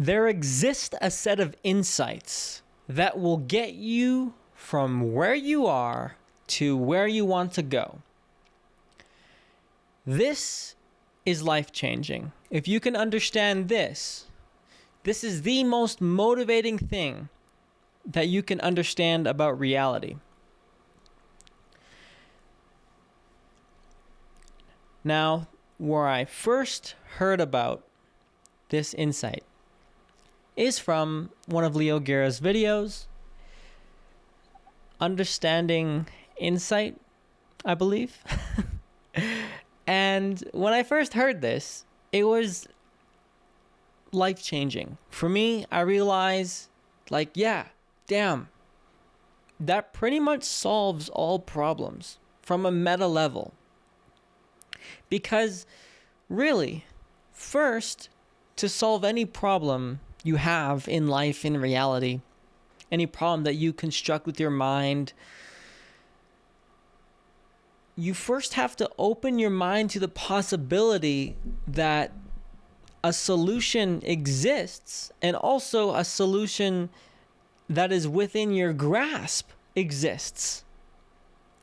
There exists a set of insights that will get you from where you are to where you want to go. This is life-changing. If you can understand this, this is the most motivating thing that you can understand about reality. Now, where I first heard about this insight is from one of Leo Guerra's videos, Understanding Insight, I believe. And when I first heard this, it was life-changing. For me, I realized, yeah, damn, that pretty much solves all problems from a meta level. Because really, first, to solve any problem you have in life, in reality, any problem that you construct with your mind, you first have to open your mind to the possibility that a solution exists, and also a solution that is within your grasp exists.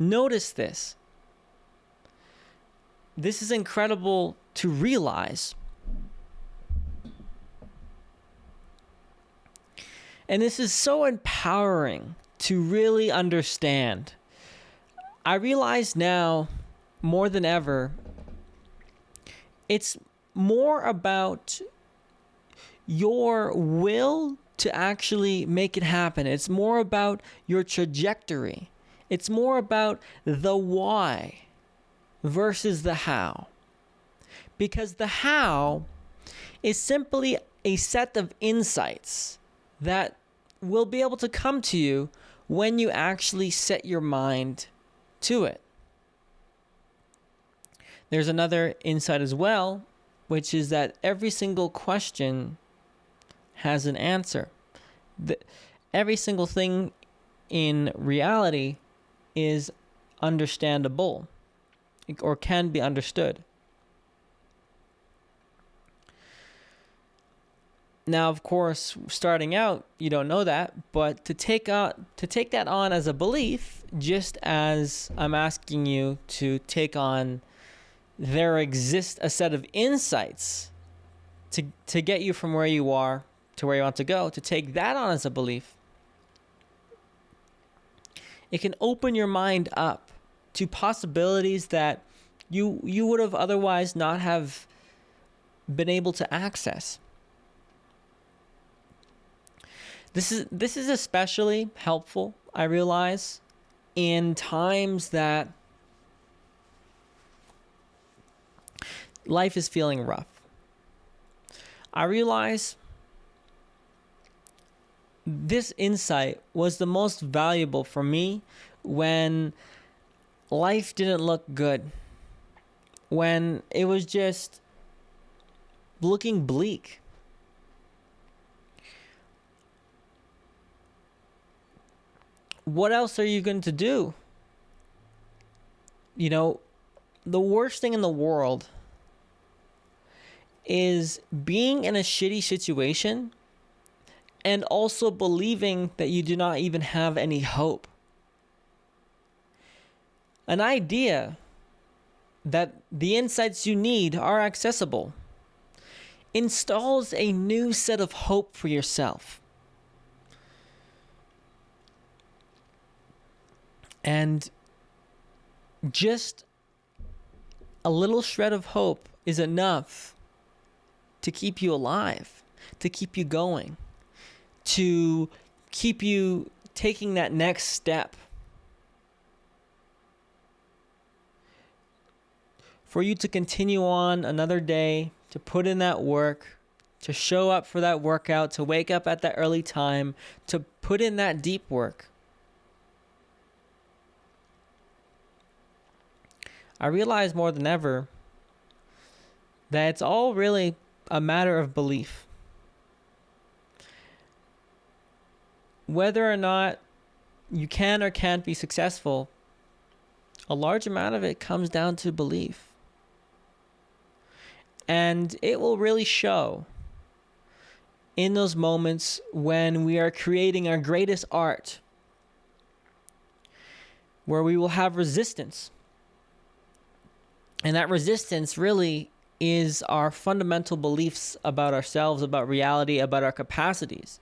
Notice this. This is incredible to realize. And this is so empowering to really understand. I realize now, more than ever, it's more about your will to actually make it happen. It's more about your trajectory. It's more about the why versus the how. Because the how is simply a set of insights that will be able to come to you when you actually set your mind to it. There's another insight as well, which is that every single question has an answer. Every single thing in reality is understandable or can be understood. Now, of course, starting out, you don't know that, but to take that on as a belief, just as I'm asking you to take on, there exists a set of insights to get you from where you are to where you want to go, to take that on as a belief, it can open your mind up to possibilities that you would have otherwise not have been able to access. This is especially helpful, I realize, in times that life is feeling rough. I realize this insight was the most valuable for me when life didn't look good, when it was just looking bleak. What else are you going to do? You know, the worst thing in the world is being in a shitty situation and also believing that you do not even have any hope. An idea that the insights you need are accessible installs a new set of hope for yourself. And just a little shred of hope is enough to keep you alive, to keep you going, to keep you taking that next step. For you to continue on another day, to put in that work, to show up for that workout, to wake up at that early time, to put in that deep work. I realize more than ever that it's all really a matter of belief. Whether or not you can or can't be successful, a large amount of it comes down to belief. And it will really show in those moments when we are creating our greatest art, where we will have resistance. And that resistance really is our fundamental beliefs about ourselves, about reality, about our capacities.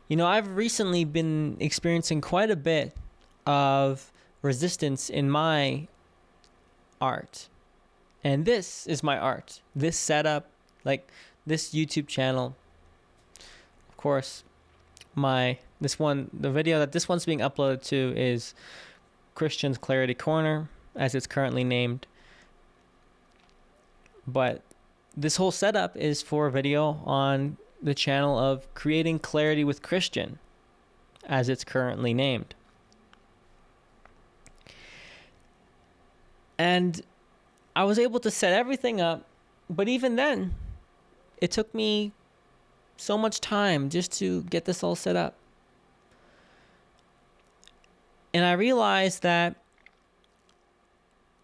You know, I've recently been experiencing quite a bit of resistance in my art. And this is my art. This setup, like this YouTube channel. Of course, the video that this one's being uploaded to is Christian's Clarity Corner, as it's currently named. But this whole setup is for a video on the channel of Creating Clarity with Christian, as it's currently named. And I was able to set everything up, but even then, it took me so much time just to get this all set up. And I realized that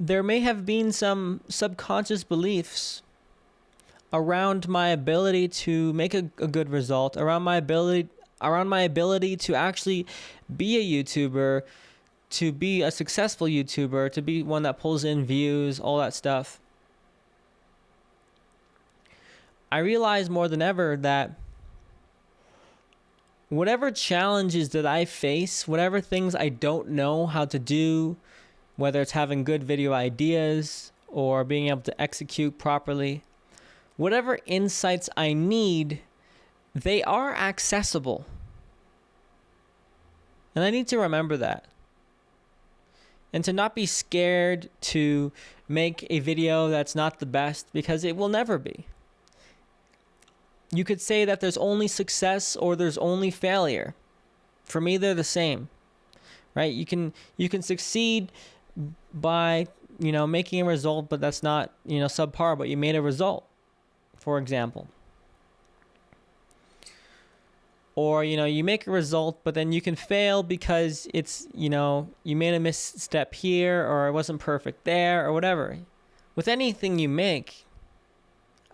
there may have been some subconscious beliefs around my ability to make a good result, around my ability to actually be a YouTuber, to be a successful YouTuber, to be one that pulls in views, all that stuff. I realize more than ever that whatever challenges that I face, whatever things I don't know how to do, whether it's having good video ideas or being able to execute properly, whatever insights I need, they are accessible. And I need to remember that. And to not be scared to make a video that's not the best, because it will never be. You could say that there's only success or there's only failure. For me, they're the same, right? You can succeed by, making a result, but that's not, subpar, but you made a result, for example. Or, you make a result, but then you can fail because it's, you made a misstep here, or it wasn't perfect there, or whatever. With anything you make,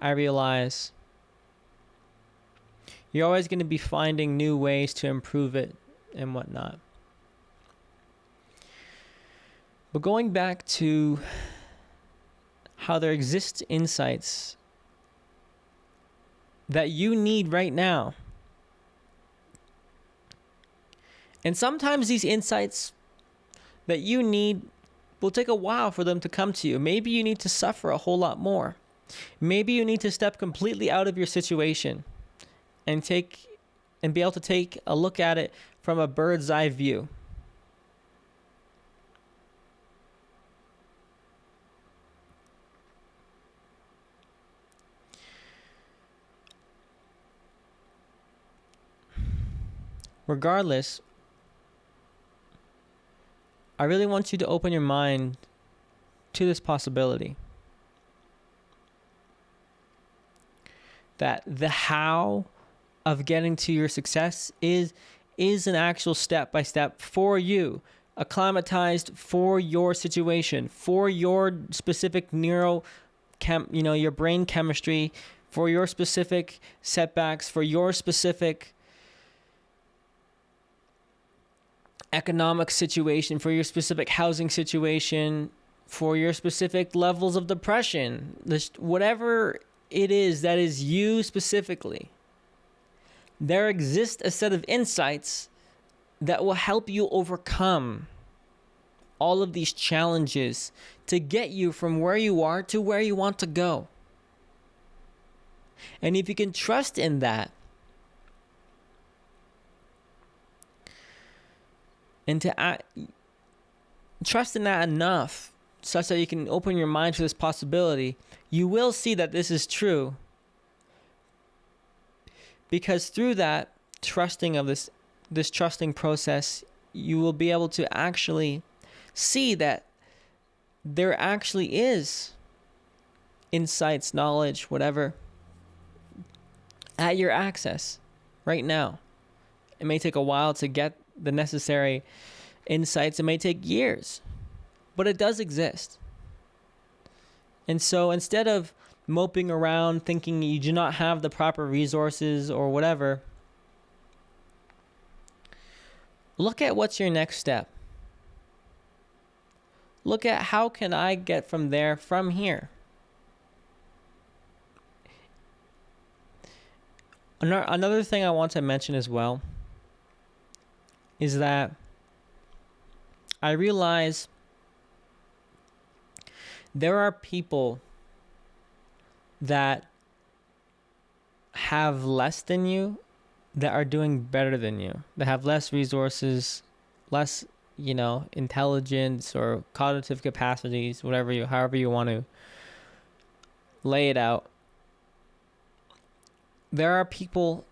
I realize you're always going to be finding new ways to improve it and whatnot. But going back to how there exist insights that you need right now. And sometimes these insights that you need will take a while for them to come to you. Maybe you need to suffer a whole lot more. Maybe you need to step completely out of your situation and be able to take a look at it from a bird's eye view. Regardless, I really want you to open your mind to this possibility. That the how of getting to your success is an actual step-by-step for you, acclimatized for your situation, for your specific your brain chemistry, for your specific setbacks, for your specific economic situation, for your specific housing situation, for your specific levels of depression, whatever it is that is you specifically. There exists a set of insights that will help you overcome all of these challenges to get you from where you are to where you want to go. And if you can trust in that, and to trust in that enough such that you can open your mind to this possibility, you will see that this is true. Because through that trusting of this trusting process, you will be able to actually see that there actually is insights, knowledge, whatever, at your access right now. It may take a while to get the necessary insights. It may take years, but it does exist. And so instead of moping around thinking you do not have the proper resources or whatever, look at what's your next step. Look at how can I get from there, from here. Another thing I want to mention as well is that I realize there are people that have less than you that are doing better than you, that have less resources, less, intelligence or cognitive capacities, however you want to lay it out. There are people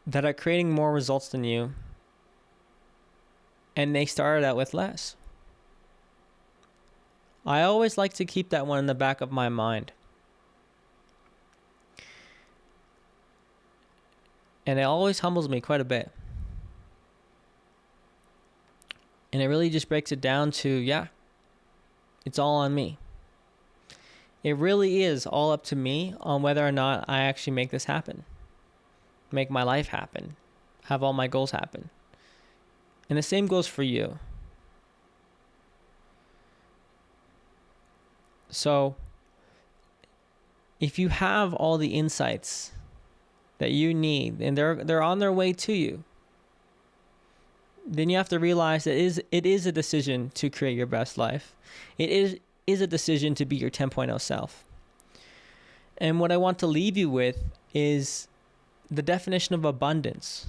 that are creating more results than you, and they started out with less. I always like to keep that one in the back of my mind. And it always humbles me quite a bit. And it really just breaks it down to, it's all on me. It really is all up to me on whether or not I actually make this happen. Make my life happen. Have all my goals happen. And the same goes for you. So, if you have all the insights that you need and they're on their way to you, then you have to realize that it is a decision to create your best life. It is a decision to be your 10.0 self. And what I want to leave you with is the definition of abundance.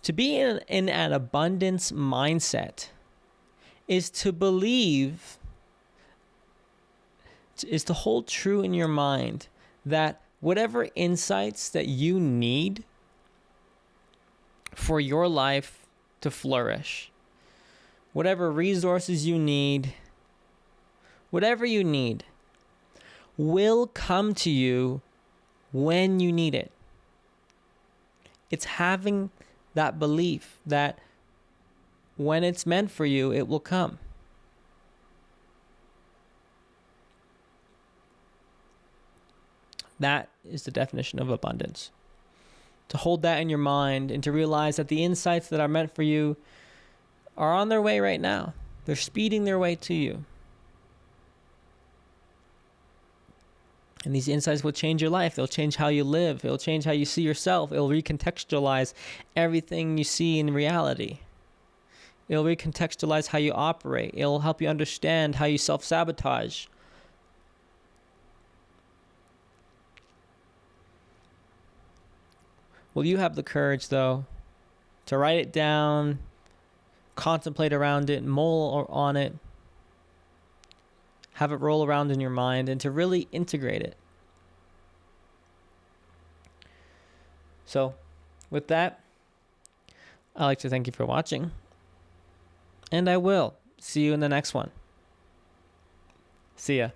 To be in an abundance mindset is to believe, is to hold true in your mind that whatever insights that you need for your life to flourish, whatever resources you need, whatever you need, will come to you when you need it. It's having that belief that when it's meant for you, it will come. That is the definition of abundance. To hold that in your mind and to realize that the insights that are meant for you are on their way right now. They're speeding their way to you. And these insights will change your life. They'll change how you live. It'll change how you see yourself. It'll recontextualize everything you see in reality. It'll recontextualize how you operate. It'll help you understand how you self-sabotage. Will you have the courage, though, to write it down, contemplate around it, mull on it, have it roll around in your mind, and to really integrate it? So, with that, I'd like to thank you for watching, and I will see you in the next one. See ya.